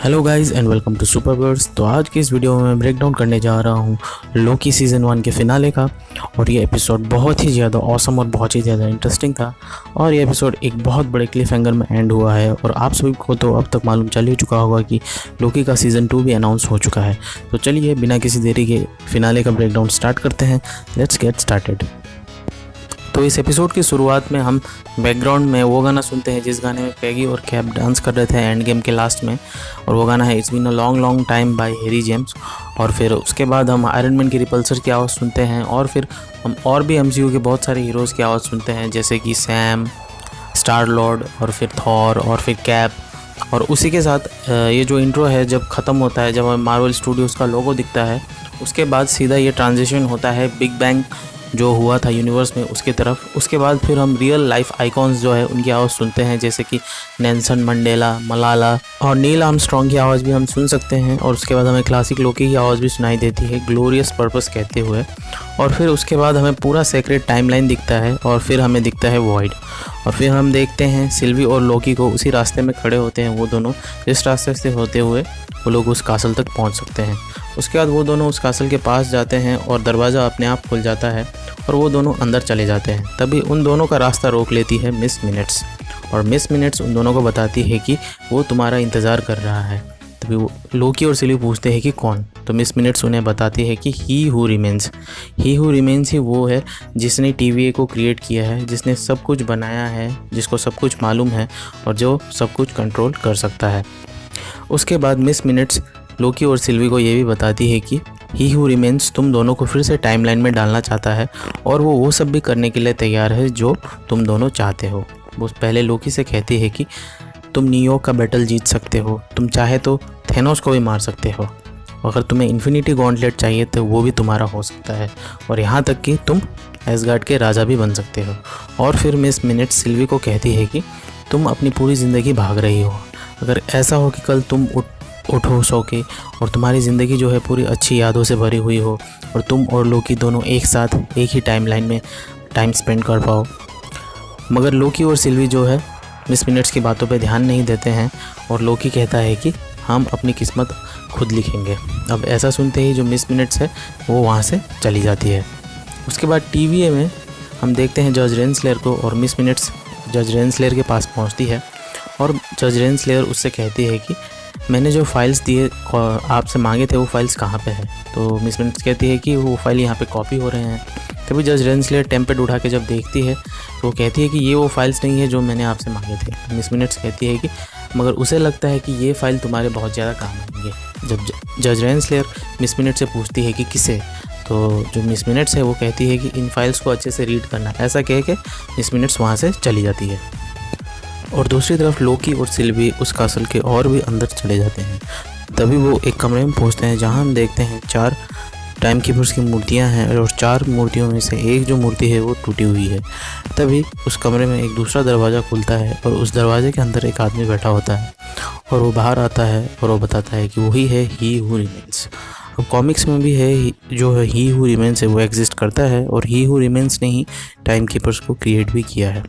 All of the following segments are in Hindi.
Hello guys and welcome to Superverse. तो आज की इस वीडियो में मैं ब्रेक डाउन करने जा रहा हूँ लोकी सीज़न 1 के फिनाले का। और ये एपिसोड बहुत ही ज़्यादा ऑसम और बहुत ही ज़्यादा इंटरेस्टिंग था। और ये एपिसोड एक बहुत बड़े क्लिफ हैंगर में एंड हुआ है। और आप सभी को तो अब तक मालूम चल ही चुका होगा कि लोकी का सीज़न 2 भी अनाउंस हो चुका है। तो चलिए बिना किसी देरी के फिनाले का ब्रेक डाउन स्टार्ट करते हैं। Let's get started. तो इस एपिसोड की शुरुआत में हम बैकग्राउंड में वो गाना सुनते हैं जिस गाने में पैगी और कैप डांस कर रहे थे एंड गेम के लास्ट में। और वो गाना है it's been a long time by Harry James. और फिर उसके बाद हम आयरन मैन की रिपल्सर की आवाज़ सुनते हैं। और फिर हम और भी एमसीयू के बहुत सारे हीरोज़ की आवाज़ सुनते हैं जैसे कि सैम, स्टार लॉर्ड और फिर थॉर और फिर कैप। और उसी के साथ ये जो इंट्रो है जब ख़त्म होता है, जब मार्वल स्टूडियोज़ का लोगो दिखता है, उसके बाद सीधा ये ट्रांजिशन होता है बिग बैंग जो हुआ था यूनिवर्स में उसके तरफ। उसके बाद फिर हम रियल लाइफ आइकॉन्स जो है उनकी आवाज़ सुनते हैं जैसे कि नेल्सन मंडेला, मलाला और नील आर्मस्ट्रॉन्ग की आवाज़ भी हम सुन सकते हैं। और उसके बाद हमें क्लासिक लोकी की आवाज़ भी सुनाई देती है ग्लोरियस पर्पस कहते हुए। और फिर उसके बाद हमें पूरा सेक्रेट टाइमलाइन दिखता है और फिर हमें दिखता है वॉइड। और फिर हम देखते हैं सिल्वी और लोकी को उसी रास्ते में खड़े होते हैं वो दोनों, जिस रास्ते से होते हुए वो लोग उस कासल तक पहुंच सकते हैं। उसके बाद वो दोनों उस कासल के पास जाते हैं और दरवाज़ा अपने आप खुल जाता है और वो दोनों अंदर चले जाते हैं। तभी उन दोनों का रास्ता रोक लेती है मिस मिनट्स। और मिस मिनट्स उन दोनों को बताती है कि वो तुम्हारा इंतज़ार कर रहा है। तभी वो लोकी और सिल्वी पूछते हैं कि कौन। तो मिस मिनट्स उन्हें बताती है कि ही हू रिमेंस ही वो है जिसने TVA को क्रिएट किया है, जिसने सब कुछ बनाया है, जिसको सब कुछ मालूम है और जो सब कुछ कंट्रोल कर सकता है। उसके बाद मिस मिनट्स लोकी और सिल्वी को ये भी बताती है कि ही हू रिमेंस तुम दोनों को फिर से टाइमलाइन में डालना चाहता है और वो सब भी करने के लिए तैयार है जो तुम दोनों चाहते हो। वो पहले लोकी से कहती है कि तुम न्यूयॉर्क का बैटल जीत सकते हो, तुम चाहे तो थेनोस को भी मार सकते हो, अगर तुम्हें इन्फिनिटी गॉन्टलेट चाहिए तो वो भी तुम्हारा हो सकता है, और यहाँ तक कि तुम एसगार्ड के राजा भी बन सकते हो। और फिर मिस मिनट्स सिल्वी को कहती है कि तुम अपनी पूरी ज़िंदगी भाग रही हो, अगर ऐसा हो कि कल तुम उठो सो के और तुम्हारी ज़िंदगी जो है पूरी अच्छी यादों से भरी हुई हो और तुम और लोकी दोनों एक साथ एक ही टाइमलाइन में टाइम स्पेंड कर पाओ। मगर लोकी और सिल्वी जो है मिस मिनट्स की बातों पे ध्यान नहीं देते हैं और लोकी कहता है कि हम अपनी किस्मत खुद लिखेंगे। अब ऐसा सुनते ही जो मिस मिनट्स है वो वहाँ से चली जाती है। उसके बाद TVA में हम देखते हैं जज रेनस्लेयर को और मिस मिनट्स जज रेनस्लेयर के पास पहुँचती है और जज रेनस्लेयर उससे कहती है कि मैंने जो फाइल्स दिए आपसे मांगे थे वो फाइल्स कहाँ पे है। तो मिस मिनट्स कहती है कि वो फाइल यहाँ पे कॉपी हो रहे हैं। तभी जज रेनस्लेयर टेम्पेड उठा के जब देखती है तो वो कहती है कि ये वो फाइल्स नहीं है जो मैंने आपसे मांगे थे। मिस मिनट्स कहती है कि मगर उसे लगता है कि ये फ़ाइल तुम्हारे बहुत ज़्यादा काम आएंगे। जब जज रेनस्लेयर मिस मिनट्स से पूछती है कि किसे, तो जो मिस मिनट्स है वो कहती है कि इन फाइल्स को अच्छे से रीड करना। ऐसा कह के मिस मिनट्स वहाँ से चली जाती है। और दूसरी तरफ लोकी और सिल्वी उस कासल के और भी अंदर चले जाते हैं। तभी वो एक कमरे में पहुंचते हैं जहां हम देखते हैं 4 टाइम कीपर्स की मूर्तियां हैं और 4 मूर्तियों में से एक जो मूर्ति है वो टूटी हुई है। तभी उस कमरे में एक दूसरा दरवाज़ा खुलता है और उस दरवाजे के अंदर एक आदमी बैठा होता है और वो बाहर आता है और वो बताता है कि वही है ही हू रिमेंस। अब कॉमिक्स में भी है जो है ही हू रिमेंस है वो एग्जिस्ट करता है और ही हू रिमेंस ने ही टाइम कीपर्स को क्रिएट भी किया है।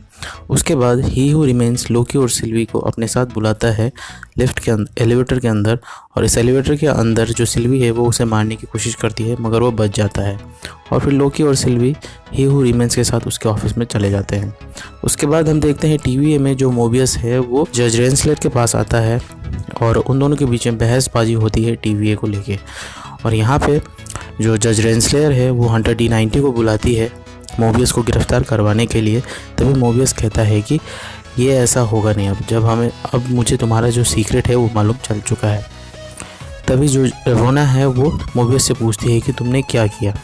उसके बाद ही हू रिमेंस लोकी और सिल्वी को अपने साथ बुलाता है लिफ्ट के एलिवेटर के अंदर। और इस एलिवेटर के अंदर जो सिल्वी है वो उसे मारने की कोशिश करती है मगर वो बच जाता है। और फिर लोकी और सिल्वी ही हू रिमेंस के साथ उसके ऑफिस में चले जाते हैं। उसके बाद हम देखते हैं TVA में जो मोबियस है वो जज रेनस्लेयर के पास आता है और उन दोनों के बीच में बहसबाजी होती है TVA को लेके। और यहाँ पे जो जज रेनस्लेयर है वो हंटर D90 को बुलाती है मोबियस को गिरफ्तार करवाने के लिए। तभी मोबियस कहता है कि ये ऐसा होगा नहीं, अब मुझे तुम्हारा जो सीक्रेट है वो मालूम चल चुका है। तभी जो रोना है वो मोबियस से पूछती है कि तुमने क्या किया।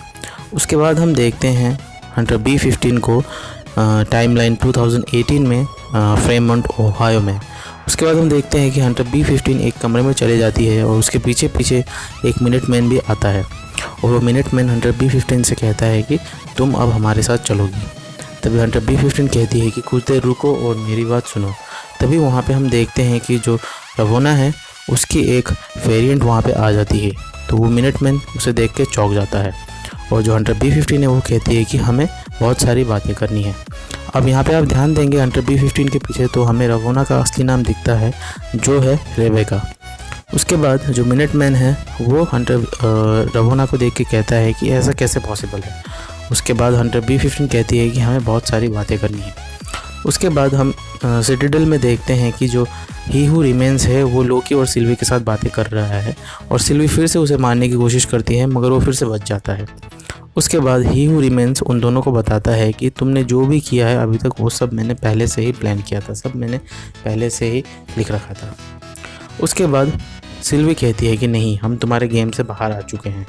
उसके बाद हम देखते हैं हंटर B15 को टाइमलाइन 2018 में फ्रेमंट ओहायो में। उसके बाद हम देखते हैं कि हंटर B15 एक कमरे में चले जाती है और उसके पीछे पीछे एक मिनटमैन भी आता है और वो मिनटमैन हंटर B15 से कहता है कि तुम अब हमारे साथ चलोगी। तभी हंटर B15 कहती है कि कुछ देर रुको और मेरी बात सुनो। तभी वहाँ पे हम देखते हैं कि जो रवोना है उसकी एक वेरिएंट वहाँ पे आ जाती है। तो वो मिनटमैन उसे देख के चौंक जाता है और जो हंटर B15 है वो कहती है कि हमें बहुत सारी बातें करनी है। अब यहाँ पे आप ध्यान देंगे हंटर B15 के पीछे तो हमें रवोना का असली नाम दिखता है जो है रेबेका। उसके बाद जो मिनट मैन है वो हंटर रवोना को देख के कहता है कि ऐसा कैसे पॉसिबल है। उसके बाद हंटर B-15 कहती है कि हमें बहुत सारी बातें करनी है। उसके बाद हम सिटाडेल में देखते हैं कि जो ही हू रिमेन्स है वो लोकी और सिल्वी के साथ बातें कर रहा है और सिल्वी फिर से उसे मारने की कोशिश करती है मगर वो फिर से बच जाता है। उसके बाद ही हू रिमेन्स उन दोनों को बताता है कि तुमने जो भी किया है अभी तक वो सब मैंने पहले से ही प्लान किया था, सब मैंने पहले से ही लिख रखा था। उसके बाद सिल्वी कहती है कि नहीं, हम तुम्हारे गेम से बाहर आ चुके हैं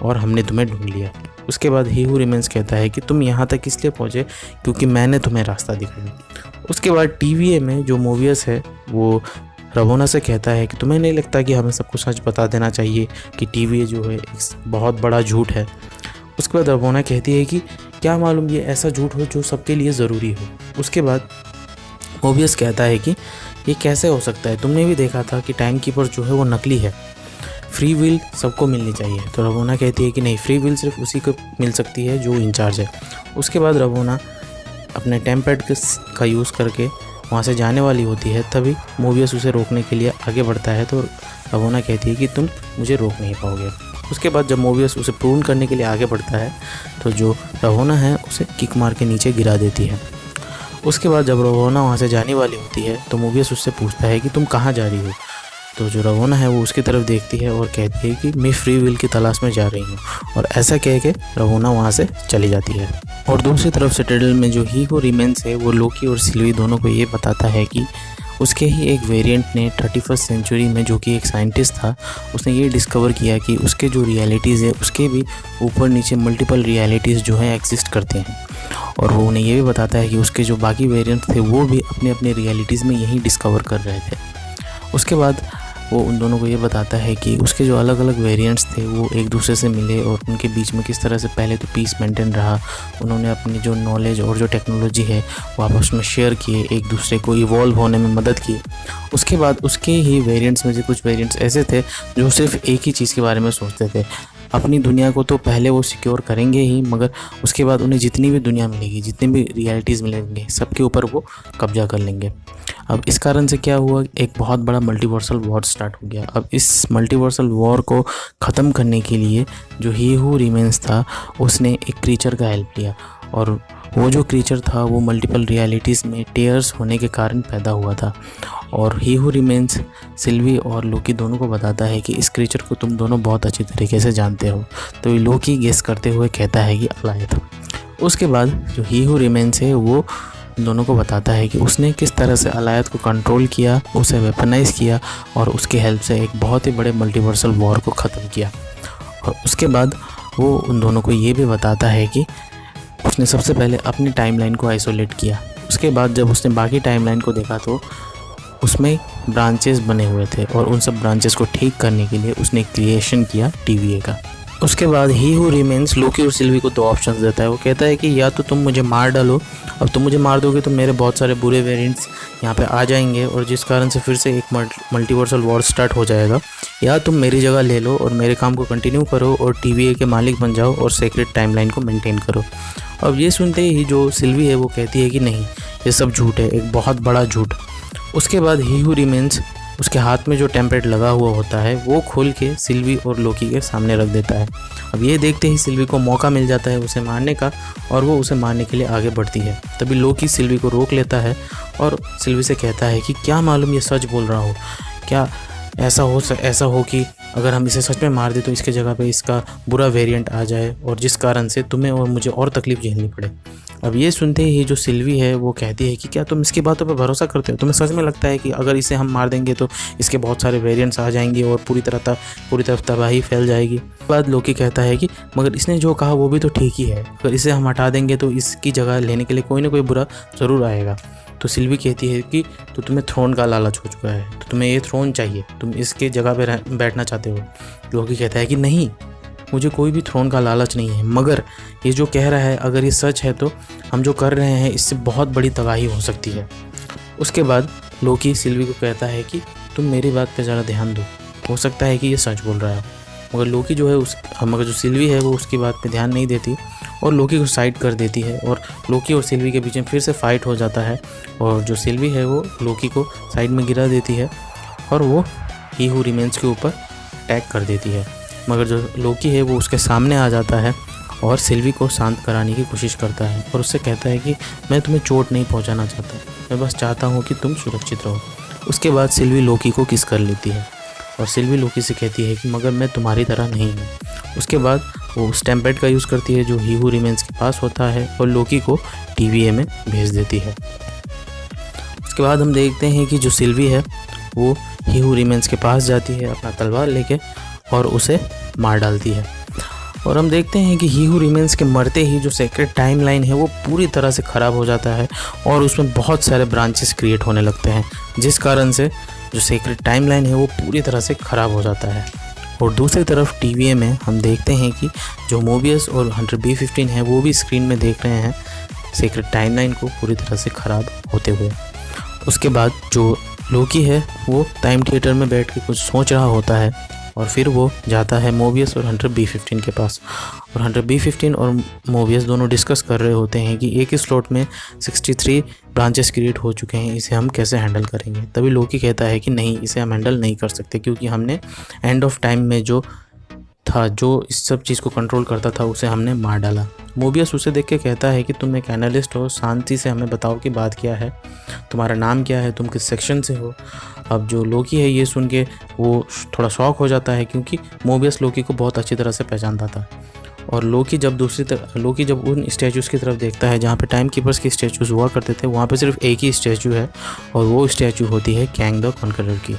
और हमने तुम्हें ढूंढ लिया। उसके बाद ही हू रिमेन्स कहता है कि तुम यहाँ तक इसलिए पहुँचे क्योंकि मैंने तुम्हें रास्ता दिखाया। उसके बाद TVA में जो मोबियस है वो रवोना से कहता है कि तुम्हें नहीं लगता कि हमें सबको सच बता देना चाहिए कि TVA जो है एक बहुत बड़ा झूठ है। उसके बाद रवोना कहती है कि क्या मालूम ये ऐसा झूठ हो जो सबके लिए ज़रूरी हो। उसके बाद मोबियस कहता है कि ये कैसे हो सकता है, तुमने भी देखा था कि टाइम कीपर जो है वो नकली है, फ्री विल सबको मिलनी चाहिए। तो रवोना कहती है कि नहीं, फ्री विल सिर्फ उसी को मिल सकती है जो इंचार्ज है। उसके बाद रवोना अपने टेम्पैड का यूज़ करके वहाँ से जाने वाली होती है, तभी मोबियस उसे रोकने के लिए आगे बढ़ता है। तो रवोना कहती है कि तुम मुझे रोक नहीं पाओगे। उसके बाद जब मोबियस उसे प्रूव करने के लिए आगे बढ़ता है तो जो रवोना है उसे किक मार के नीचे गिरा देती है। उसके बाद जब रवोना वहाँ से जाने वाली होती है तो मोबियस उससे पूछता है कि तुम कहाँ जा रही हो। तो जो रवोना है वो उसकी तरफ देखती है और कहती है कि मैं फ्री विल की तलाश में जा रही हूँ, और ऐसा कह के रवोना वहाँ से चली जाती है। और दूसरी तरफ सिटाडेल में जो ही हू रिमेन्स है वो लोकी और सिल्वी दोनों को ये बताता है कि उसके ही एक वेरिएंट ने 31st सेंचुरी में, जो कि एक साइंटिस्ट था, उसने ये डिस्कवर किया कि उसके जो रियलिटीज़ है उसके भी ऊपर नीचे मल्टीपल रियलिटीज़ जो है एग्जिस्ट करते हैं। और वो उन्हें ये भी बताता है कि उसके जो बाकी वेरिएंट थे वो भी अपने अपने रियलिटीज़ में यही डिस्कवर कर रहे थे। उसके बाद वो उन दोनों को ये बताता है कि उसके जो अलग अलग वेरिएंट्स थे वो एक दूसरे से मिले और उनके बीच में किस तरह से पहले तो पीस मेंटेन रहा। उन्होंने अपनी जो नॉलेज और जो टेक्नोलॉजी है वो आपस में शेयर किए, एक दूसरे को इवॉल्व होने में मदद की। उसके बाद उसके ही वेरिएंट्स में से कुछ वेरिएंट्स ऐसे थे जो सिर्फ एक ही चीज़ के बारे में सोचते थे, अपनी दुनिया को तो पहले वो सिक्योर करेंगे ही, मगर उसके बाद उन्हें जितनी भी दुनिया मिलेगी, जितनी भी रियलिटीज़ मिलेंगे, सबके ऊपर वो कब्जा कर लेंगे। अब इस कारण से क्या हुआ, एक बहुत बड़ा मल्टीवर्सल वॉर स्टार्ट हो गया। अब इस मल्टीवर्सल वॉर को ख़त्म करने के लिए जो ही हू रिमेन्स था उसने एक क्रीचर का हेल्प लिया, और वो जो क्रीचर था वो मल्टीपल रियलिटीज़ में टेयर्स होने के कारण पैदा हुआ था। और ही हू रिमेन्स सिल्वी और लोकी दोनों को बताता है कि इस क्रीचर को तुम दोनों बहुत अच्छी तरीके से जानते हो। तो लोकी गेस करते हुए कहता है कि अलायत। उसके बाद जो ही हू रिमेन्स है वो दोनों को बताता है कि उसने किस तरह से अलायत को कंट्रोल किया, उसे वेपनाइज किया और उसकी हेल्प से एक बहुत ही बड़े मल्टीवर्सल वॉर को ख़त्म किया। और उसके बाद वो उन दोनों को ये भी बताता है कि उसने सबसे पहले अपनी टाइमलाइन को आइसोलेट किया। उसके बाद जब उसने बाकी टाइमलाइन को देखा तो उसमें ब्रांचेस बने हुए थे और उन सब ब्रांचेस को ठीक करने के लिए उसने क्रिएशन किया TVA का। उसके बाद ही हू रिमेन्स लोकी और सिल्वी को 2 ऑप्शंस देता है। वो कहता है कि या तो तुम मुझे मार डालो, अब तुम मुझे मार दोगे तो मेरे बहुत सारे बुरे वेरिएंट्स यहाँ पे आ जाएंगे और जिस कारण से फिर से एक मल्टीवर्सल वॉर स्टार्ट हो जाएगा, या तुम मेरी जगह ले लो और मेरे काम को कंटिन्यू करो और TVA के मालिक बन जाओ और सीक्रेट टाइमलाइन को मेंटेन करो। अब ये सुनते ही जो सिल्वी है वो कहती है कि नहीं, ये सब झूठ है, एक बहुत बड़ा झूठ। उसके बाद ही हू रिमेन्स उसके हाथ में जो टेम्पलेट लगा हुआ होता है वो खोल के सिल्वी और लोकी के सामने रख देता है। अब ये देखते ही सिल्वी को मौका मिल जाता है उसे मारने का और वो उसे मारने के लिए आगे बढ़ती है। तभी लोकी सिल्वी को रोक लेता है और सिल्वी से कहता है कि क्या मालूम ये सच बोल रहा हो, क्या ऐसा हो कि अगर हम इसे सच में मार दें तो इसके जगह पे इसका बुरा वेरिएंट आ जाए और जिस कारण से तुम्हें और मुझे और तकलीफ़ झेलनी पड़े। अब ये सुनते ही जो सिल्वी है वो कहती है कि क्या तुम इसकी बातों पे भरोसा करते हो, तुम्हें सच में लगता है कि अगर इसे हम मार देंगे तो इसके बहुत सारे वेरिएंट्स आ जाएंगे और पूरी तरफ तबाही फैल जाएगी। बाद लोकी कहता है कि मगर इसने जो कहा वो भी तो ठीक ही है, अगर इसे हम हटा देंगे तो इसकी जगह लेने के लिए कोई ना कोई बुरा ज़रूर आएगा। तो सिल्वी कहती है कि तो तुम्हें थ्रोन का लालच हो चुका है, तो तुम्हें ये थ्रोन चाहिए, तुम इसके जगह पे बैठना चाहते हो। लोकी कहता है कि नहीं, मुझे कोई भी थ्रोन का लालच नहीं है, मगर ये जो कह रहा है अगर ये सच है तो हम जो कर रहे हैं इससे बहुत बड़ी तबाही हो सकती है। उसके बाद लोकी सिल्वी को कहता है कि तुम मेरी बात पे ज़रा ध्यान दो, हो सकता है कि ये सच बोल रहा है। मगर लोकी जो है मगर जो सिल्वी है वो उसकी बात पे ध्यान नहीं देती और लोकी को साइड कर देती है और लोकी और सिल्वी के बीच में फिर से फाइट हो जाता है और जो सिल्वी है वो लोकी को साइड में गिरा देती है और वो ही हू रिमेन्स के ऊपर अटैक कर देती है। मगर जो लोकी है वो उसके सामने आ जाता है और सिल्वी को शांत कराने की कोशिश करता है और उससे कहता है कि मैं तुम्हें चोट नहीं पहुंचाना चाहता, मैं बस चाहता हूं कि तुम सुरक्षित रहो। उसके बाद सिल्वी लोकी को किस कर लेती है और सिल्वी लोकी से कहती है कि मगर मैं तुम्हारी तरह नहीं हूँ। उसके बाद वो स्टैम्पेड का यूज़ करती है जो ही हू रिमेन्स के पास होता है और लोकी को TVA में भेज देती है। उसके बाद हम देखते हैं कि जो सिल्वी है वो ही हू रिमेन्स के पास जाती है अपना तलवार लेके और उसे मार डालती है। और हम देखते हैं कि ही हू रिमेन्स के मरते ही जो सेक्रेट टाइमलाइन है वो पूरी तरह से ख़राब हो जाता है और उसमें बहुत सारे ब्रांचेस क्रिएट होने लगते हैं, जिस कारण से जो सेक्रेट टाइमलाइन है वो पूरी तरह से ख़राब हो जाता है। और दूसरी तरफ TVA में हम देखते हैं कि जो मोबियस और हंटर B-15 है वो भी स्क्रीन में देख रहे हैं सेक्रेट टाइमलाइन को पूरी तरह से ख़राब होते हुए। उसके बाद जो लोकी है वो टाइम थिएटर में बैठ के कुछ सोच रहा होता है और फिर वो जाता है मोबियस और हंटर B-15 के पास। और हंटर B-15 और मोबियस दोनों डिस्कस कर रहे होते हैं कि एक ही स्लॉट में 63 ब्रांचेस क्रिएट हो चुके हैं, इसे हम कैसे हैंडल करेंगे। तभी लोकी कहता है कि नहीं, इसे हम हैंडल नहीं कर सकते क्योंकि हमने एंड ऑफ टाइम में जो था, जो इस सब चीज़ को कंट्रोल करता था, उसे हमने मार डाला। मोबियस उसे देख के कहता है कि तुम एक एनालिस्ट हो, शांति से हमें बताओ कि बात क्या है, तुम्हारा नाम क्या है, तुम किस सेक्शन से हो। अब जो लोकी है ये सुन के वो थोड़ा शॉक हो जाता है क्योंकि मोबियस लोकी को बहुत अच्छी तरह से पहचानता था। और लोकी जब उन स्टैचूज़ की तरफ देखता है जहाँ पे टाइम कीपर्स के स्टैचूज़ हुआ करते थे, वहाँ पे सिर्फ एक ही स्टैचू है और वो स्टैचू होती है कैंग द कॉन्करर की।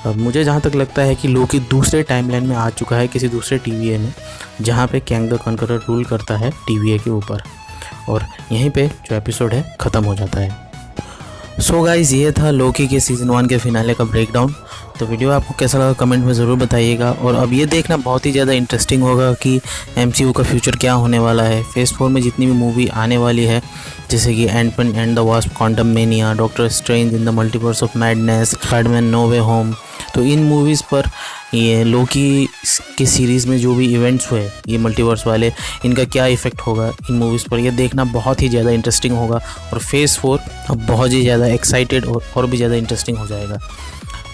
अब मुझे जहाँ तक लगता है कि लोकी दूसरे टाइमलाइन में आ चुका है किसी दूसरे TVA में, जहाँ पे कैंग द कॉन्करर रूल करता है TVA के ऊपर। और यहीं पे जो एपिसोड है ख़त्म हो जाता है। सो गाइज़, ये था लोकी के सीज़न 1 के फिनाले का ब्रेकडाउन। तो वीडियो आपको कैसा लगा कमेंट में ज़रूर बताइएगा। और अब ये देखना बहुत ही ज़्यादा इंटरेस्टिंग होगा कि MCU का फ्यूचर क्या होने वाला है। फेज़ 4 में जितनी भी मूवी आने वाली है, जैसे कि Ant Man and the Wasp, Quantumania, Doctor Strange in the Multiverse of Madness, Spider Man No Way Home, तो इन मूवीज़ पर ये लोकी की सीरीज़ में जो भी इवेंट्स हुए ये मल्टीवर्स वाले, इनका क्या इफ़ेक्ट होगा इन मूवीज़ पर, यह देखना बहुत ही ज़्यादा इंटरेस्टिंग होगा। और फेज़ 4 अब बहुत ही ज़्यादा एक्साइटेड और भी ज़्यादा इंटरेस्टिंग हो जाएगा।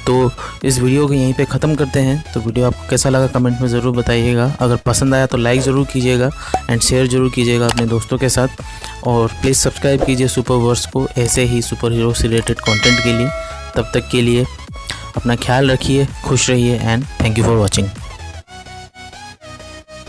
तो इस वीडियो को यहीं पे ख़त्म करते हैं। तो वीडियो आपको कैसा लगा कमेंट में ज़रूर बताइएगा। अगर पसंद आया तो लाइक ज़रूर कीजिएगा एंड शेयर ज़रूर कीजिएगा अपने दोस्तों के साथ। और प्लीज़ सब्सक्राइब कीजिए सुपरवर्स को ऐसे ही सुपर हीरो से रिलेटेड कंटेंट के लिए। तब तक के लिए अपना ख्याल रखिए, खुश रहिए and thank you for watching.